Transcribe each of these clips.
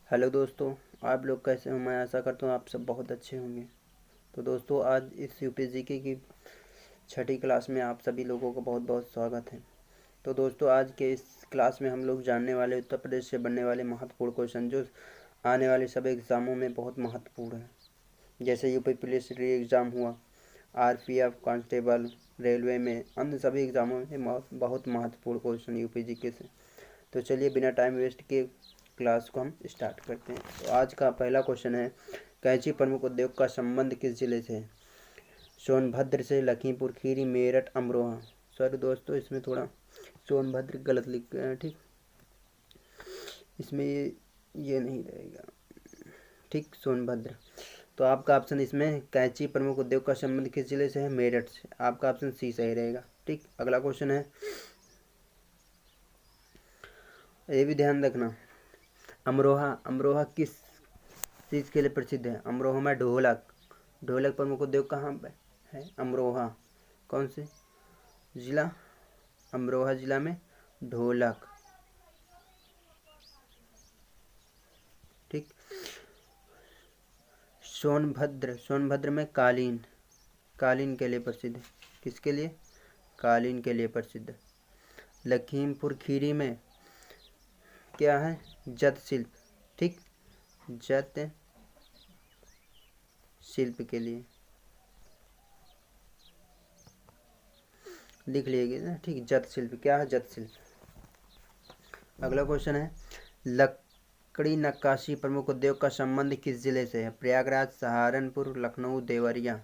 Hello दोस्तों, आप लोग कैसे हो। मैं आशा करता हूँ आप सब बहुत अच्छे होंगे। तो दोस्तों, आज इस यूपीजीके की छठी क्लास में आप सभी लोगों का बहुत बहुत स्वागत है। तो दोस्तों, आज के इस क्लास में हम लोग जानने वाले उत्तर प्रदेश से बनने वाले महत्वपूर्ण क्वेश्चन जो आने वाले सभी एग्ज़ामों में बहुत महत्वपूर्ण है। जैसे यूपी पुलिस री एग्ज़ाम हुआ, आरपीएफ कांस्टेबल, रेलवे में, अन्य सभी एग्ज़ामों में बहुत महत्वपूर्ण क्वेश्चन यूपीजीके से। तो चलिए बिना टाइम वेस्ट किए क्लास को हम स्टार्ट करते हैं। तो आज का पहला क्वेश्चन है, कैंची प्रमुख उद्योग का संबंध किस जिले से है। सोनभद्र से, लखीमपुर खीरी, मेरठ, अमरोहा। सॉरी दोस्तों, इसमें थोड़ा सोनभद्र गलत लिख गया है। ठीक, इसमें ये नहीं रहेगा। ठीक, सोनभद्र। तो आपका ऑप्शन इसमें कैंची प्रमुख उद्योग का संबंध किस जिले से है, मेरठ से। आपका ऑप्शन सी सही रहेगा। ठीक, अगला क्वेश्चन है, ये भी ध्यान रखना, अमरोहा अमरोहा किस चीज़ के लिए प्रसिद्ध है। अमरोहा में ढोलक, ढोलक प्रमुख उद्योग कहाँ पे है, अमरोहा। कौन से जिला, अमरोहा जिला में ढोलक। ठीक, सोनभद्र, सोनभद्र में कालीन, कालीन के लिए प्रसिद्ध है। किसके लिए, कालीन के लिए प्रसिद्ध है। लखीमपुर खीरी में क्या है, जत शिल्प। ठीक, जत शिल्प के लिए लिख लीजिए ना। ठीक, जत शिल्प क्या है, जत शिल्प। अगला क्वेश्चन है, लकड़ी नक्काशी प्रमुख उद्योग का संबंध किस जिले से है। प्रयागराज, सहारनपुर, लखनऊ, देवरिया।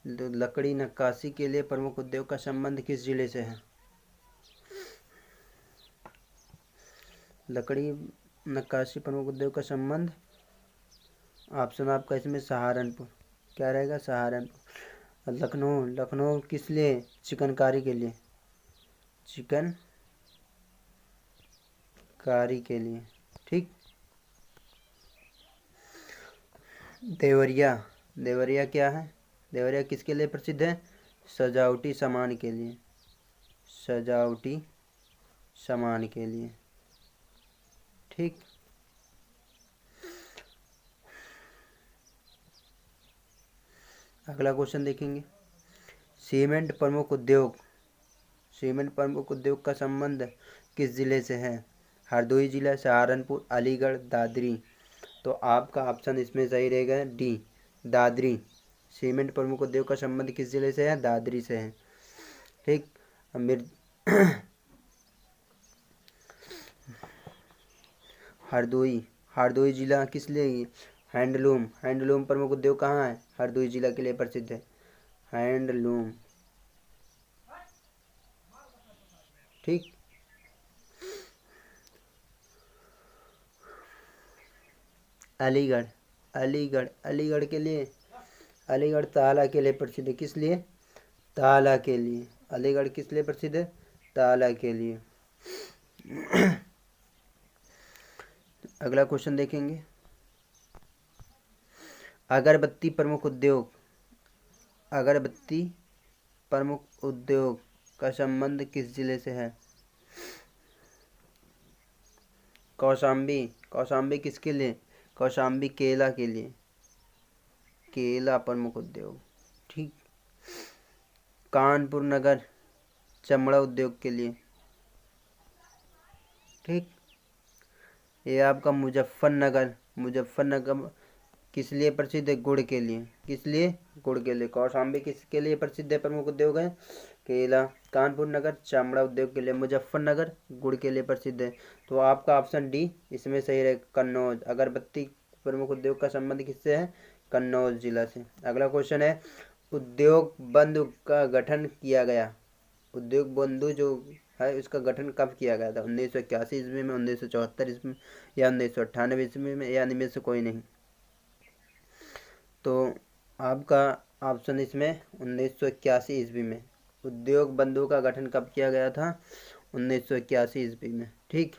लकड़ी नक्काशी के लिए प्रमुख उद्योग का संबंध किस जिले से है। लकड़ी नक्काशी प्रमुख उद्योग का संबंध, ऑप्शन आपका इसमें सहारनपुर, क्या रहेगा, सहारनपुर। लखनऊ, लखनऊ किस लिए, चिकनकारी के लिए, चिकनकारी के लिए। ठीक, देवरिया, देवरिया क्या है, देवरिया किसके लिए प्रसिद्ध है, सजावटी सामान के लिए, सजावटी सामान के लिए। ठीक, अगला क्वेश्चन देखेंगे, सीमेंट प्रमुख उद्योग, सीमेंट प्रमुख उद्योग का संबंध किस जिले से है। हरदोई जिला, सहारनपुर, अलीगढ़, दादरी। तो आपका ऑप्शन इसमें सही रहेगा डी, दादरी। सीमेंट प्रमुख उद्योग का संबंध किस जिले से है, दादरी से है। ठीक, मिर हरदोई, हरदोई जिला किस लिए, हैंडलूम, हैंडलूम प्रमुख उद्योग कहाँ है, हरदोई जिला के लिए प्रसिद्ध है, हैंडलूम। ठीक, अलीगढ़, अलीगढ़, अलीगढ़ के लिए, अलीगढ़ ताला के लिए प्रसिद्ध है। किस लिए, ताला के लिए। अलीगढ़ किस लिए प्रसिद्ध है, ताला के लिए। अगला क्वेश्चन देखेंगे, अगरबत्ती प्रमुख उद्योग, अगरबत्ती प्रमुख उद्योग का संबंध किस जिले से है। कौशाम्बी, कौशाम्बी किसके लिए, कौशाम्बी केला के लिए, केला प्रमुख उद्योग। ठीक, कानपुर नगर चमड़ा उद्योग के लिए। ठीक, ये आपका मुजफ्फरनगर, मुजफ्फरनगर किस लिए प्रसिद्ध है, गुड़ के लिए। किस लिए, गुड़ के लिए। कौशाम्बी किसके लिए प्रसिद्ध है, प्रमुख उद्योग है, केला। कानपुर नगर चमड़ा उद्योग के लिए, मुजफ्फरनगर गुड़ के लिए प्रसिद्ध है। तो आपका ऑप्शन डी इसमें सही है, कन्नौज। अगरबत्ती प्रमुख उद्योग का संबंध किससे है, कन्नौज जिला से। अगला क्वेश्चन है, उद्योग बंधु का गठन किया गया, उद्योग बंधु जो है उसका गठन कब किया गया था। 1981 ईस्वी में, 1974 ईस्वी में, या 1998 ईस्वी में, या इनमें से कोई नहीं। तो आपका ऑप्शन इसमें 1981 ईस्वी में, उद्योग बंधु का गठन कब किया गया था, 1981 ईस्वी में। ठीक,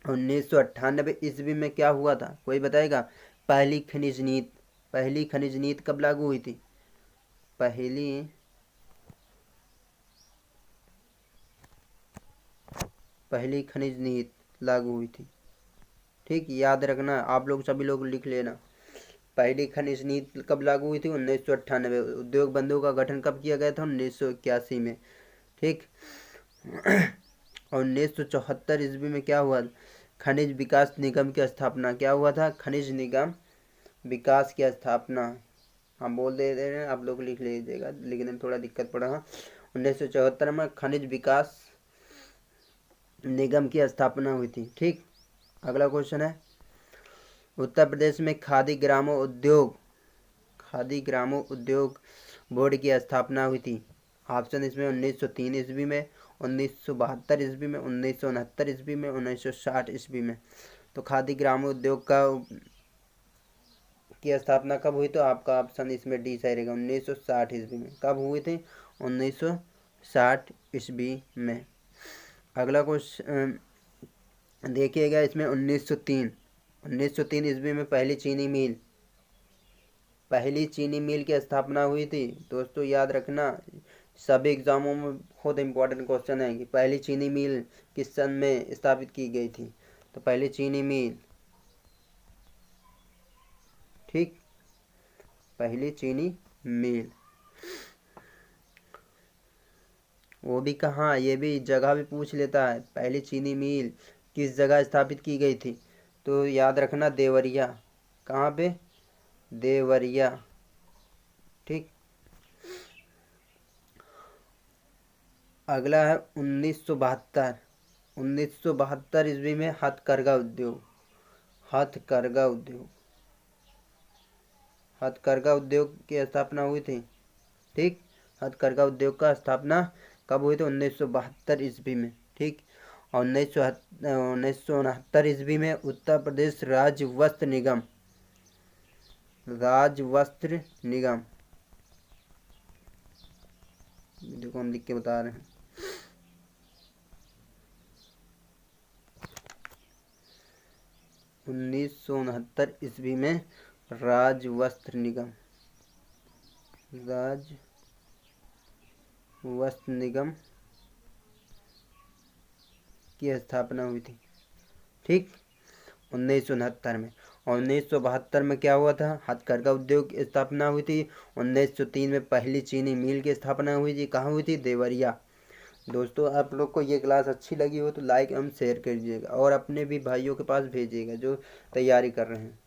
1998 ईस्वी में क्या हुआ था, कोई बताएगा। पहली खनिज नीति, पहली खनिज नीति कब लागू हुई थी, पहली खनिज नीति लागू हुई थी। ठीक, याद रखना, आप लोग सभी लोग लिख लेना। पहली खनिज नीति कब लागू हुई थी? 1998। उद्योग बंधुओं का गठन कब किया गया था? 1981 में। ठीक। और 1974 ईस्वी में क्या हुआ? खनिज विकास निगम की स्थापना। क्या हुआ था? खनिज निगम विकास की स्थापना। हम बोल दे रहे हैं, आप लोग लिख लीजिएगा, लिखने में थोड़ा दिक्कत पड़ा। 1974 में खनिज विकास निगम की स्थापना हुई थी। ठीक। अगला क्वेश्चन है, उत्तर प्रदेश में खादी ग्रामों उद्योग बोर्ड की स्थापना हुई थी। ऑप्शन इसमें 1903 ईस्वी में, 1972 ईस्वी में, 1969 ईस्वी में, 1960 ईस्वी में। तो खादी ग्रामों उद्योग की स्थापना कब हुई? तो आपका ऑप्शन इसमें डी सही रहेगा, 1960 ईस्वी में। कब हुई थी? 1960 ईस्वी में। अगला क्वेश्चन देखिएगा, इसमें 1903 ईस्वी में पहली चीनी मिल की स्थापना हुई थी। दोस्तों याद रखना, सभी एग्जामों में बहुत इंपॉर्टेंट क्वेश्चन है कि पहली चीनी मिल किस सन में स्थापित की गई थी। तो पहली चीनी मिल, ठीक, पहली चीनी मिल, वो भी कहाँ, ये भी जगह भी पूछ लेता है। पहली चीनी मिल किस जगह स्थापित की गई थी? तो याद रखना, देवरिया। कहाँ पे? देवरिया। ठीक। अगला है 1972 ईस्वी में हथकरघा उद्योग की स्थापना हुई थी। ठीक, हथकरघा उद्योग का स्थापना कब हुई थी? 1972 ईस्वी में। ठीक। और 1969 ईस्वी में उत्तर प्रदेश राज्य वस्त्र निगम, देखो हम लिख के बता रहे हैं, 1969 ईस्वी में राज्य वस्त्र निगम की स्थापना हुई थी। ठीक, 1969 में। और 1972 में क्या हुआ था? हथकरघा उद्योग की स्थापना हुई थी। 1903 में पहली चीनी मिल की स्थापना हुई थी। कहाँ हुई थी? देवरिया। दोस्तों आप लोग को ये क्लास अच्छी लगी हो तो लाइक एवं शेयर कीजिएगा और अपने भी भाइयों के पास भेजिएगा जो तैयारी कर रहे हैं।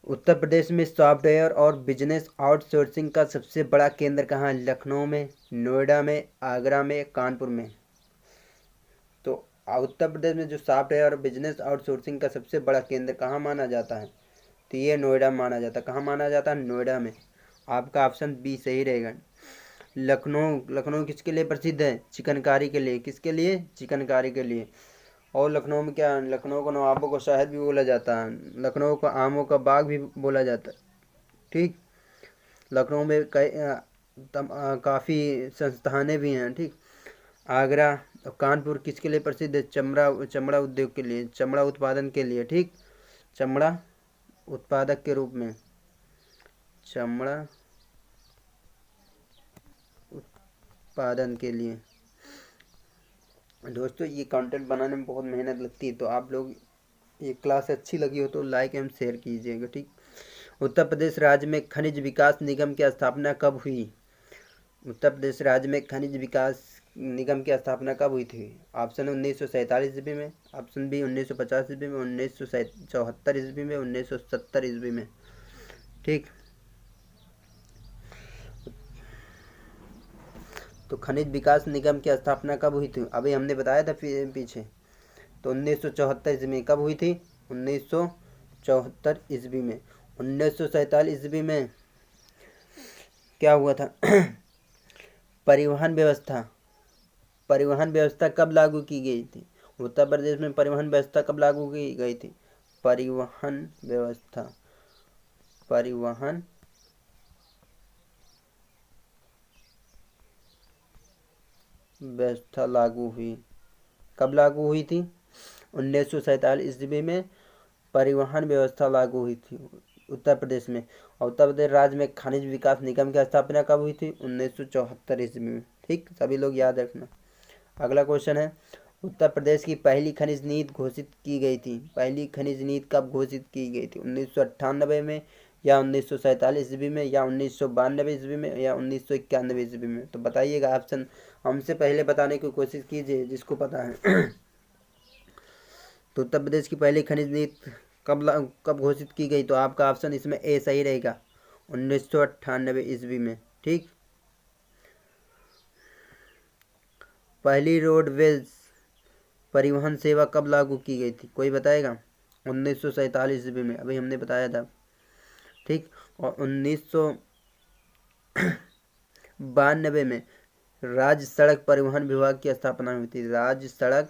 उत्तर प्रदेश में सॉफ्टवेयर और बिजनेस आउटसोर्सिंग का सबसे बड़ा केंद्र कहाँ है? लखनऊ में, नोएडा में, आगरा में, कानपुर में। तो उत्तर प्रदेश में जो सॉफ्टवेयर और बिजनेस आउटसोर्सिंग का सबसे बड़ा केंद्र कहाँ माना जाता है? तो ये नोएडा माना जाता है। कहाँ माना जाता है? नोएडा में। आपका ऑप्शन बी सही रहेगा। लखनऊ किसके लिए प्रसिद्ध है? चिकनकारी के लिए। किसके लिए? चिकनकारी के लिए। और लखनऊ में क्या, लखनऊ को नवाबों का शहर भी बोला जाता है, लखनऊ को आमों का बाग भी बोला जाता है। ठीक, लखनऊ में काफ़ी संस्थानें भी हैं। ठीक। आगरा और कानपुर किसके लिए प्रसिद्ध है? चमड़ा उद्योग के लिए, चमड़ा उत्पादन के लिए। ठीक, चमड़ा उत्पादक के रूप में, चमड़ा उत्पादन के लिए। दोस्तों ये कंटेंट बनाने में बहुत मेहनत लगती है, तो आप लोग ये क्लास अच्छी लगी हो तो लाइक एवं शेयर कीजिएगा। ठीक। उत्तर प्रदेश राज्य में खनिज विकास निगम की स्थापना कब हुई? उत्तर प्रदेश राज्य में खनिज विकास निगम की स्थापना कब हुई थी? ऑप्शन 1947 ईस्वी में, ऑप्शन बी 1950 ईस्वी में, 1974 ईस्वी में, 1970 ईस्वी में। ठीक। तो खनिज विकास निगम की स्थापना कब हुई थी? अभी हमने बताया था पीछे। तो 1974 ईस्वी में। कब हुई थी? 1974 ईस्वी में। 1947 ईस्वी में क्या हुआ था? परिवहन व्यवस्था कब लागू की गई थी? उत्तर प्रदेश में परिवहन व्यवस्था कब लागू की गई थी? परिवहन व्यवस्था लागू हुई। कब लागू हुई थी? 1947 ईस्वी में परिवहन व्यवस्था लागू हुई थी उत्तर प्रदेश में। और उत्तर प्रदेश राज्य में खनिज विकास निगम की स्थापना कब हुई थी? 1974 ईस्वी में। ठीक, सभी लोग याद रखना। अगला क्वेश्चन है, उत्तर प्रदेश की पहली खनिज नीति घोषित की गई थी? पहली खनिज नीति कब घोषित की गई थी? 1998 में, या 1947 ईस्वी में, या 1992 ईस्वी में, या 1991 ईस्वी में? तो बताइएगा ऑप्शन, हमसे पहले बताने की कोशिश कीजिए जिसको पता है। तो उत्तर प्रदेश की पहली खनिज नीति कब घोषित की गई? तो आपका ऑप्शन इसमें ए सही रहेगा, 1998 ईस्वी में। ठीक। पहली रोडवेज परिवहन सेवा कब लागू की गई थी? कोई बताएगा? 1947 ईस्वी में, अभी हमने बताया था। ठीक। और 1992 में राज्य सड़क परिवहन विभाग की स्थापना हुई थी। राज्य सड़क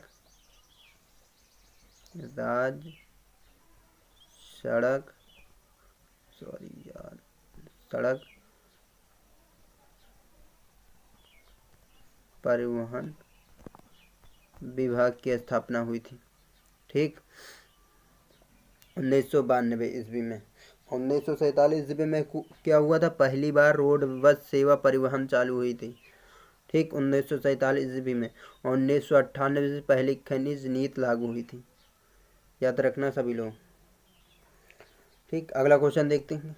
परिवहन विभाग की स्थापना हुई थी। ठीक। 1992 ईस्वी में। 1947 ईस्वी में क्या हुआ था? पहली बार रोड बस सेवा परिवहन चालू हुई थी। ठीक। 1947 ईस्वी में। 1998 से पहली खनिज नीति लागू हुई थी। याद रखना सभी लोग। ठीक। अगला क्वेश्चन देखते हैं।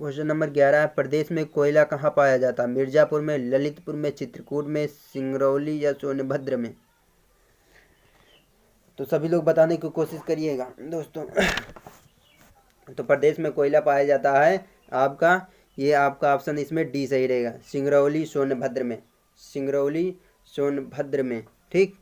क्वेश्चन नंबर 11 है, प्रदेश में कोयला कहाँ पाया जाता है? मिर्जापुर में, ललितपुर में, चित्रकूट में, सिंगरौली या सोनभद्र में? तो सभी लोग बताने की कोशिश करिएगा दोस्तों। तो प्रदेश में कोयला पाया जाता है आपका ऑप्शन इसमें डी सही रहेगा, सिंगरौली सोनभद्र में। सिंगरौली सोनभद्र में। ठीक।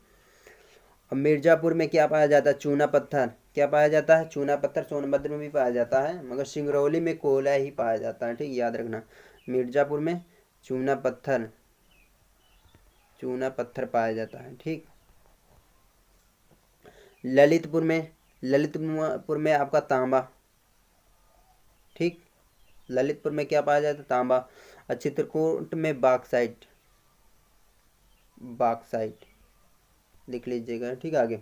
अब मिर्जापुर में क्या पाया जाता है? चूना पत्थर। क्या पाया जाता है? चूना पत्थर। सोनभद्र में भी पाया जाता है, मगर सिंगरौली में कोयला ही पाया जाता है। ठीक, याद रखना। मिर्जापुर में चूना पत्थर पाया जाता है। ठीक। ललितपुर में आपका तांबा। ठीक। ललितपुर में क्या पाया जाता है? तांबा। और चित्रकूट में बॉक्साइट लिख लीजिएगा। ठीक। आगे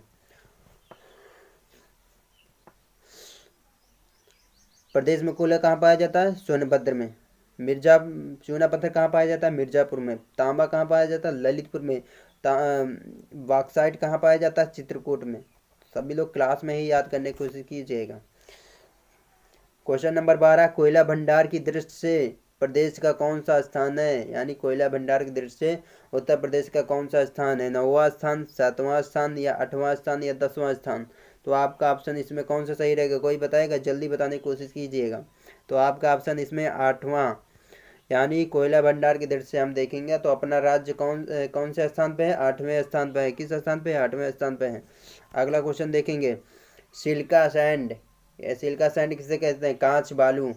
प्रदेश में कोयला कहाँ पाया जाता है? सोनभद्र में। चूना पत्थर कहाँ पाया जाता है? मिर्जापुर में। तांबा कहाँ पाया जाता है? ललितपुर में। बॉक्साइट कहाँ पाया जाता है? चित्रकूट में। सभी लोग क्लास में ही याद करने की कोशिश कीजिएगा। क्वेश्चन नंबर 12, कोयला भंडार की दृष्टि से प्रदेश का कौन सा स्थान है? यानी कोयला भंडार की दृष्टि से उत्तर प्रदेश का कौन सा स्थान है? 9वां स्थान, 7वां स्थान, या 8वां स्थान, या 10वां स्थान? तो आपका ऑप्शन इसमें कौन सा सही रहेगा? कोई बताएगा? जल्दी बताने की कोशिश कीजिएगा। तो आपका ऑप्शन इसमें 8वां, यानी कोयला भंडार की दृष्टि से हम देखेंगे तो अपना राज्य कौन से स्थान पे है? 8वें स्थान पे है। किस स्थान पे? 8वें स्थान पे है। अगला क्वेश्चन देखेंगे, सिलिका सैंड किसे कहते हैं? कांच बालू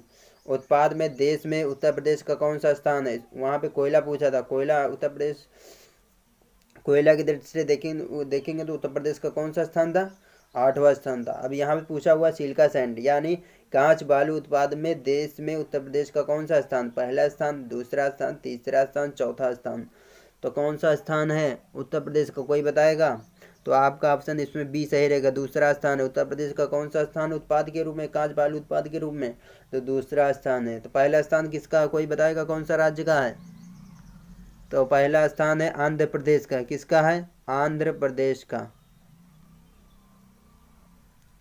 उत्पाद में देश में उत्तर प्रदेश का कौन सा स्थान है? वहाँ पे कोयला पूछा था। कोयला उत्तर प्रदेश, कोयला की दृष्टि से देखेंगे तो उत्तर प्रदेश का कौन सा स्थान था? 8वां स्थान था। अब यहाँ पे पूछा हुआ सिलिका सैंड यानी कांच बालू उत्पाद में देश में उत्तर प्रदेश का कौन सा स्थान? पहला स्थान, दूसरा स्थान, तीसरा स्थान, चौथा स्थान? तो कौन सा स्थान है उत्तर प्रदेश का? कोई बताएगा? तो आपका ऑप्शन इसमें बी सही रहेगा, दूसरा स्थान है। उत्तर प्रदेश का कौन सा स्थान उत्पाद के रूप में, कांच बालू उत्पाद के रूप में? तो दूसरा स्थान है। तो पहला स्थान किसका? कोई बताएगा कौन सा राज्य का है? तो पहला स्थान है आंध्र प्रदेश का। किसका है? आंध्र प्रदेश का।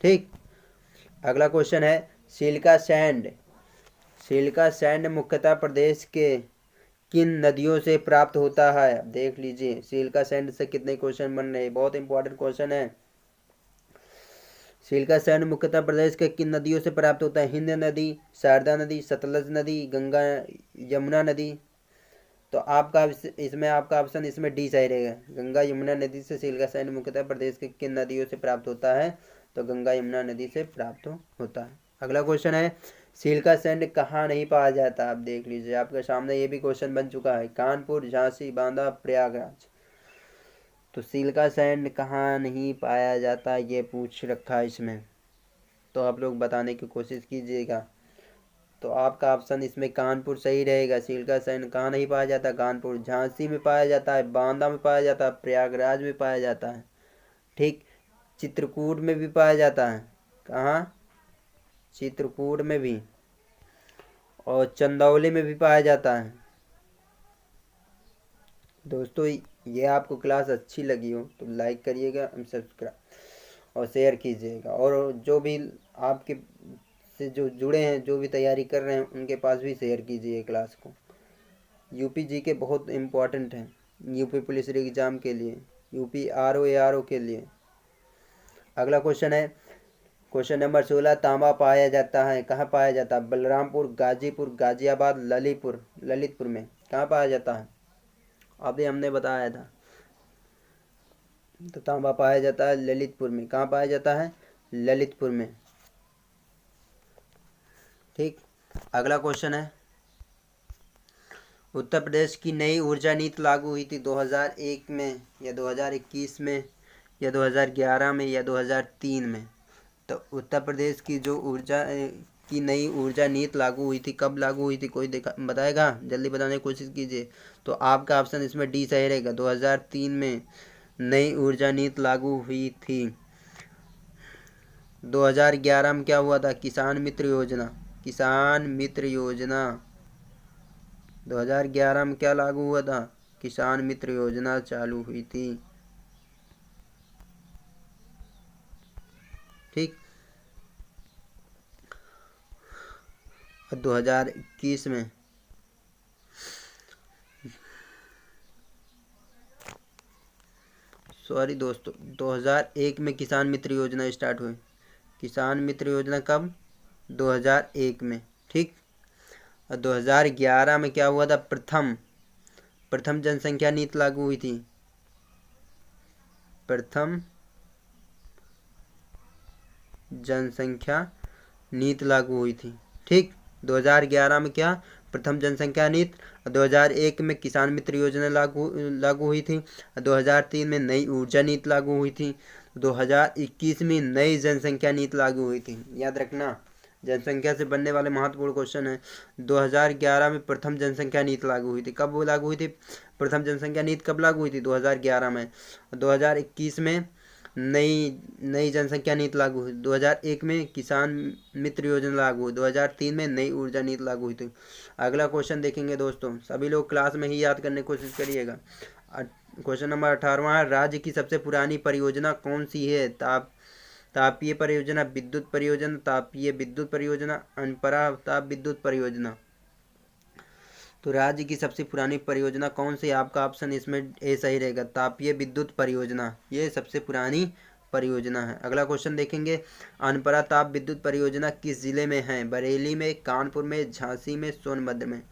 ठीक। अगला क्वेश्चन है, सिलिका सैंड मुख्यतः प्रदेश के किन नदियों से प्राप्त होता है? देख लीजिए, सिलिका सैंड से कितने क्वेश्चन बन रहे हैं, बहुत इंपॉर्टेंट क्वेश्चन है। सिलिका सैंड मुख्यतः प्रदेश के किन नदियों से प्राप्त होता है? हिंद नदी, शारदा नदी, सतलज नदी, गंगा यमुना नदी? तो आपका ऑप्शन इसमें डी सही रहेगा, गंगा यमुना नदी से सिलिका सैंड मुख्यतः प्रदेश के किन नदियों से प्राप्त होता है? तो गंगा यमुना नदी से प्राप्त होता है। अगला क्वेश्चन है, सिलिका सैंड कहाँ नहीं पाया जाता? आप देख लीजिए, आपके सामने ये भी क्वेश्चन बन चुका है। कानपुर, झांसी, बांदा, प्रयागराज? तो सिलिका सैंड कहाँ नहीं पाया जाता ये पूछ रखा है इसमें, तो आप लोग बताने की कोशिश कीजिएगा। तो आपका ऑप्शन इसमें कानपुर सही रहेगा। सिलिका सैंड कहाँ नहीं पाया जाता? कानपुर। झांसी में पाया जाता है, बांदा में पाया जाता है, प्रयागराज में पाया जाता है। ठीक। चित्रकूट में भी पाया जाता है। कहाँ? चित्रकूट में भी, और चंदौली में भी पाया जाता है। दोस्तों ये आपको क्लास अच्छी लगी हो तो लाइक करिएगा, सब्सक्राइब और शेयर कीजिएगा। और जो भी आपके से जो जुड़े हैं, जो भी तैयारी कर रहे हैं, उनके पास भी शेयर कीजिए क्लास को। यूपी जी के बहुत इम्पोर्टेंट हैं, यूपी पुलिस एग्ज़ाम के लिए, यूपी आर ओ के लिए। अगला क्वेश्चन है क्वेश्चन नंबर 16। तांबा पाया जाता है, कहाँ पाया जाता है? बलरामपुर, गाजीपुर, गाजियाबाद, ललितपुर में कहाँ पाया जाता है? अभी हमने बताया था। तो तांबा पाया जाता है ललितपुर में। कहाँ पाया जाता है? ललितपुर में। ठीक। अगला क्वेश्चन है उत्तर प्रदेश की नई ऊर्जा नीति लागू हुई थी 2001 में या 2021 में या 2011 में या 2003 में? तो उत्तर प्रदेश की जो ऊर्जा की नई ऊर्जा नीति लागू हुई थी, कब लागू हुई थी? कोई बताएगा? जल्दी बताने की कोशिश कीजिए। तो आपका ऑप्शन इसमें डी सही रहेगा। 2003 में नई ऊर्जा नीति लागू हुई थी। 2011 में क्या हुआ था? किसान मित्र योजना। 2011 में क्या लागू हुआ था? किसान मित्र योजना चालू हुई थी। ठीक। 2021 में सॉरी दोस्तों, 2001 में किसान मित्र योजना स्टार्ट हुई। किसान मित्र योजना कब? 2001 में। ठीक। और 2011 में क्या हुआ था? प्रथम जनसंख्या नीति लागू हुई थी। प्रथम जनसंख्या नीति लागू हुई थी। ठीक। 2011 में क्या? प्रथम जनसंख्या नीति। 2001 में किसान मित्र योजना लागू हुई थी। 2003 में नई ऊर्जा नीति लागू हुई थी। 2021 में नई जनसंख्या नीति लागू हुई थी। याद रखना, जनसंख्या से बनने वाले महत्वपूर्ण क्वेश्चन है। 2011 में प्रथम जनसंख्या नीति लागू हुई थी। कब वो लागू हुई थी? प्रथम जनसंख्या नीति कब लागू हुई थी? 2011 में। 2021 में नई जनसंख्या नीति लागू हुई। 2001 में किसान मित्र योजना लागू हुई। 2003 में नई ऊर्जा नीति लागू हुई थी। अगला क्वेश्चन देखेंगे दोस्तों, सभी लोग क्लास में ही याद करने की कोशिश करिएगा। क्वेश्चन नंबर 18 है, राज्य की सबसे पुरानी परियोजना कौन सी है? तापीय परियोजना, विद्युत परियोजना, तापीय विद्युत परियोजना, अनपरा ताप विद्युत परियोजना। तो राज्य की सबसे पुरानी परियोजना कौन सी? आपका ऑप्शन इसमें ए सही रहेगा, तापीय विद्युत परियोजना। ये सबसे पुरानी परियोजना है। अगला क्वेश्चन देखेंगे, अनपरा ताप विद्युत परियोजना किस जिले में है? बरेली में, कानपुर में, झांसी में, सोनभद्र में?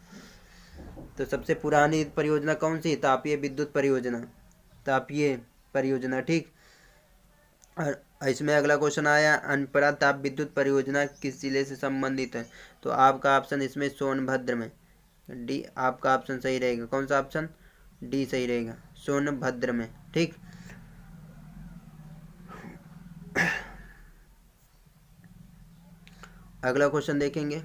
तो सबसे पुरानी परियोजना कौन सी? तापीय विद्युत परियोजना। तापीय परियोजना। ठीक। और इसमें अगला क्वेश्चन आया, अनपरा ताप विद्युत परियोजना किस जिले से संबंधित है? तो आपका ऑप्शन इसमें सोनभद्र में, डी आपका ऑप्शन सही रहेगा। कौन सा ऑप्शन? डी सही रहेगा, सोनभद्र में। ठीक। अगला क्वेश्चन देखेंगे,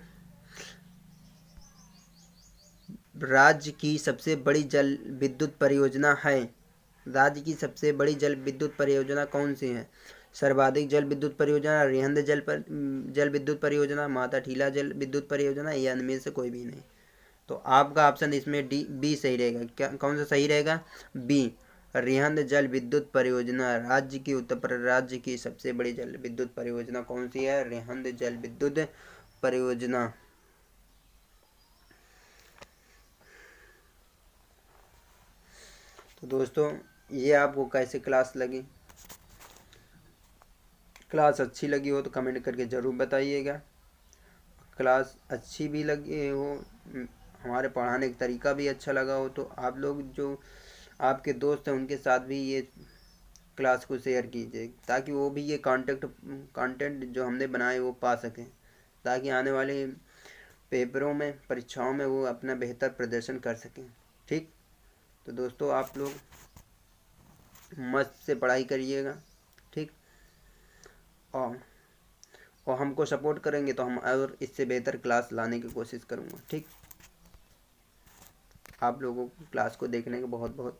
राज्य की सबसे बड़ी जल विद्युत परियोजना है। राज्य की सबसे बड़ी जल विद्युत परियोजना कौन सी है? सर्वाधिक जल विद्युत परियोजना, रिहंद जल विद्युत परियोजना, माता ठीला जल विद्युत परियोजना, या इनमें से कोई भी नहीं? तो आपका ऑप्शन इसमें डी बी सही रहेगा। क्या कौन सा सही रहेगा? बी, रिहंद जल विद्युत परियोजना। राज्य की उत्तर प्रदेश राज्य की सबसे बड़ी जल विद्युत परियोजना कौन सी है? रिहंद जल विद्युत परियोजना। तो दोस्तों, ये आपको कैसे क्लास लगी? क्लास अच्छी लगी हो तो कमेंट करके ज़रूर बताइएगा। क्लास अच्छी भी लगी हो, हमारे पढ़ाने का तरीका भी अच्छा लगा हो, तो आप लोग जो आपके दोस्त हैं उनके साथ भी ये क्लास को शेयर कीजिए, ताकि वो भी ये कंटेंट जो हमने बनाए वो पा सकें, ताकि आने वाले पेपरों में, परीक्षाओं में वो अपना बेहतर प्रदर्शन कर सकें। ठीक। तो दोस्तों, आप लोग मस्त से पढ़ाई करिएगा। ठीक। और हमको सपोर्ट करेंगे तो हम और इससे बेहतर क्लास लाने की कोशिश करूँगा। ठीक। आप लोगों को क्लास को देखने का बहुत बहुत